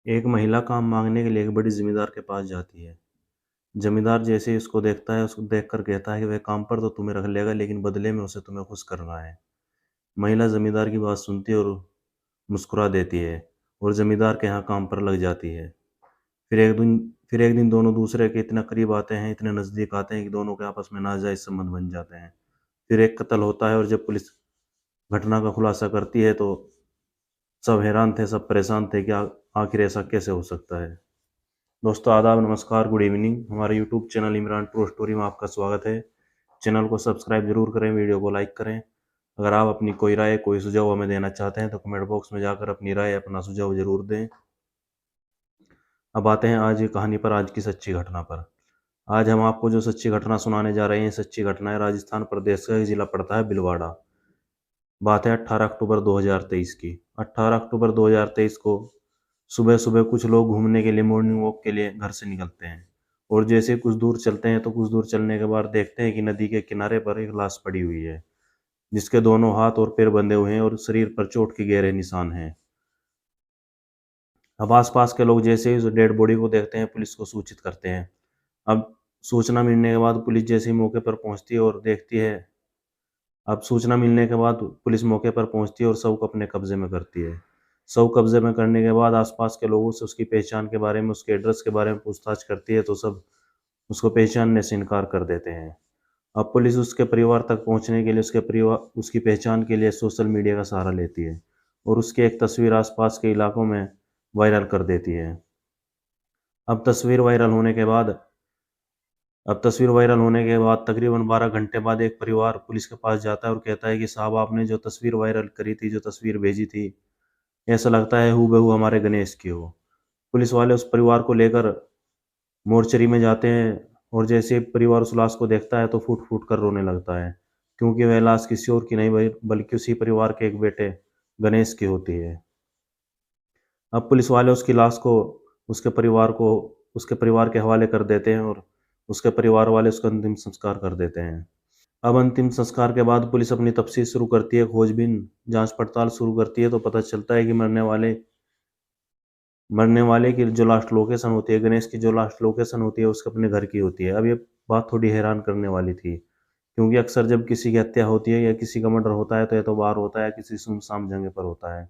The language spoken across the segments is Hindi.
एक महिला काम मांगने के लिए एक बड़ी जमींदार के पास जाती है। जमींदार जैसे ही उसको देखता है, उसको देखकर कहता है कि वह काम पर तो तुम्हें रख लेगा, लेकिन बदले में उसे तुम्हें खुश करना है। महिला जमींदार की बात सुनती है और मुस्कुरा देती है और जमींदार के यहाँ काम पर लग जाती है। फिर एक दिन दोनों दूसरे के इतना करीब आते हैं, इतने नज़दीक आते हैं कि दोनों के आपस में नाजायज़ संबंध बन जाते हैं। फिर एक कत्ल होता है और जब पुलिस घटना का खुलासा करती है तो सब हैरान थे, सब परेशान थे कि आखिर ऐसा कैसे हो सकता है। दोस्तों आदाब, नमस्कार, गुड इवनिंग। हमारे YouTube channel Imran true story में आपका स्वागत है। चैनल को सब्सक्राइब जरूर करें, वीडियो को लाइक करें। अगर आप अपनी कोई राय, कोई सुझाव हमें देना चाहते हैं तो कमेंट बॉक्स में जाकर अपनी राय, अपना सुझाव जरूर दें। अब आते हैं आज की कहानी पर, आज की सच्ची घटना पर। आज हम आपको जो सच्ची घटना सुनाने जा रहे हैं, सच्ची घटना है राजस्थान प्रदेश का, एक जिला पड़ता है भिलवाड़ा। बात है 18 अक्टूबर 2023 की। 18 अक्टूबर 2023 को सुबह सुबह कुछ लोग घूमने के लिए, मॉर्निंग वॉक के लिए घर से निकलते हैं और जैसे कुछ दूर चलते हैं तो कुछ दूर चलने के बाद देखते हैं कि नदी के किनारे पर एक लाश पड़ी हुई है, जिसके दोनों हाथ और पैर बंधे हुए हैं और शरीर पर चोट के गहरे निशान हैं। अब आसपास के लोग जैसे ही उस डेड बॉडी को देखते हैं, पुलिस को सूचित करते हैं। अब सूचना मिलने के बाद पुलिस जैसे ही मौके पर पहुंचती है और देखती है, अब सूचना मिलने के बाद पुलिस मौके पर पहुंचती है और शव को अपने कब्जे में करती है। शव कब्जे में करने के बाद आसपास के लोगों से उसकी पहचान के बारे में, उसके एड्रेस के बारे में पूछताछ करती है तो सब उसको पहचानने से इनकार कर देते हैं। अब पुलिस उसके परिवार तक पहुंचने के लिए, उसकी पहचान के लिए सोशल मीडिया का सहारा लेती है और उसकी एक तस्वीर आसपास के इलाकों में वायरल कर देती है। अब तस्वीर वायरल होने के बाद अब तस्वीर वायरल होने के बाद तकरीबन 12 घंटे बाद एक परिवार पुलिस के पास जाता है और कहता है कि साहब, आपने जो तस्वीर वायरल करी थी, जो तस्वीर भेजी थी, ऐसा लगता है हूबहू हमारे गणेश की हो। पुलिस वाले उस परिवार को लेकर मोर्चरी में जाते हैं और जैसे ही परिवार उस लाश को देखता है तो फूट फूट कर रोने लगता है, क्योंकि वह लाश किसी और की नहीं बल्कि उसी परिवार के एक बेटे गणेश की होती है। अब पुलिस वाले उसकी लाश को उसके परिवार के हवाले कर देते हैं और उसके परिवार वाले उसका अंतिम संस्कार कर देते हैं। अब अंतिम संस्कार के बाद पुलिस अपनी तफ्तीश शुरू करती है, खोजबीन, जांच पड़ताल शुरू करती है तो पता चलता है कि मरने वाले की जो लास्ट लोकेशन होती है, गणेश की जो लास्ट लोकेशन होती है, उसके अपने घर की होती है। अब ये बात थोड़ी हैरान करने वाली थी, क्योंकि अक्सर जब किसी की हत्या होती है या किसी का मर्डर होता है तो या तो बाहर होता है, किसी सुनसान जगह पर होता है।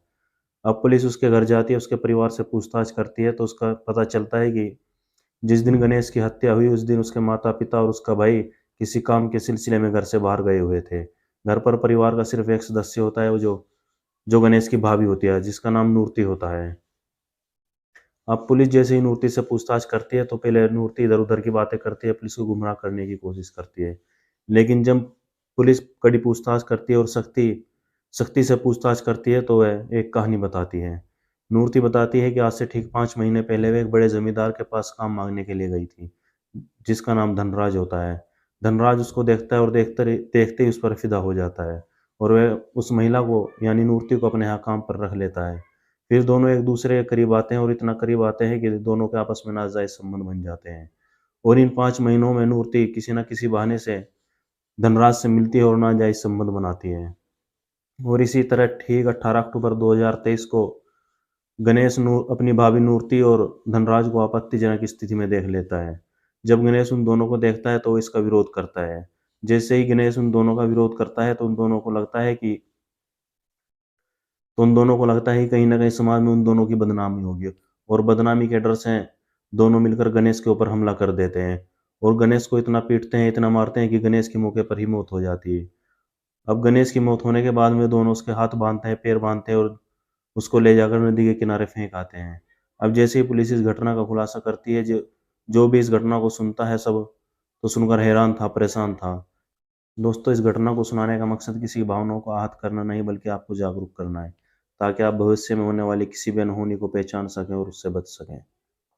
अब पुलिस उसके घर जाती है, उसके परिवार से पूछताछ करती है तो उसका पता चलता है कि जिस दिन गणेश की हत्या हुई उस दिन उसके माता पिता और उसका भाई किसी काम के सिलसिले में घर से बाहर गए हुए थे। घर पर परिवार का सिर्फ एक सदस्य होता है, वो जो जो गणेश की भाभी होती है, जिसका नाम नूरती होता है। अब पुलिस जैसे ही नूरती से पूछताछ करती है तो पहले नूरती इधर उधर की बातें करती है, पुलिस को गुमराह करने की कोशिश करती है। लेकिन जब पुलिस कड़ी पूछताछ करती है और सख्ती सख्ती से पूछताछ करती है तो वह एक कहानी बताती है। नूरती बताती है कि आज से ठीक 5 महीने पहले वह एक बड़े जमींदार के पास काम मांगने के लिए गई थी, जिसका नाम धनराज होता है। धनराज उसको देखता है और देखते ही उस पर फिदा हो जाता है और वह उस महिला को, यानी नूरती को, अपने यहाँ काम पर रख लेता है। फिर दोनों एक दूसरे के करीब आते हैं और इतना करीब आते हैं कि दोनों के आपस में नाजायज संबंध बन जाते हैं। और इन 5 महीनों में नूरती किसी न किसी बहाने से धनराज से मिलती है और नाजायज संबंध बनाती है। और इसी तरह ठीक 18 अक्टूबर 2023 को गणेश अपनी भाभी नूरती और धनराज को आपत्तिजनक स्थिति में देख लेता है। जब गणेश उन दोनों को देखता है तो वो इसका विरोध करता है। जैसे ही गणेश उन दोनों का विरोध करता है तो उन दोनों को लगता है कि कहीं न कहीं समाज में उन दोनों की बदनामी होगी और बदनामी के डर से दोनों मिलकर गणेश के ऊपर हमला कर देते हैं और गणेश को इतना पीटते हैं, इतना मारते हैं कि गणेश की मौके पर ही मौत हो जाती है। अब गणेश की मौत होने के बाद में दोनों उसके हाथ बाँधते हैं, पैर बाँधते हैं और उसको ले जाकर नदी के किनारे फेंक आते हैं। अब जैसे ही पुलिस इस घटना का खुलासा करती है, जो जो भी इस घटना को सुनता है, सब तो सुनकर हैरान था, परेशान था। दोस्तों, इस घटना को सुनाने का मकसद किसी की भावनाओं को आहत करना नहीं, बल्कि आपको जागरूक करना है, ताकि आप भविष्य में होने वाली किसी भी अनहोनी को पहचान सकें और उससे बच सकें।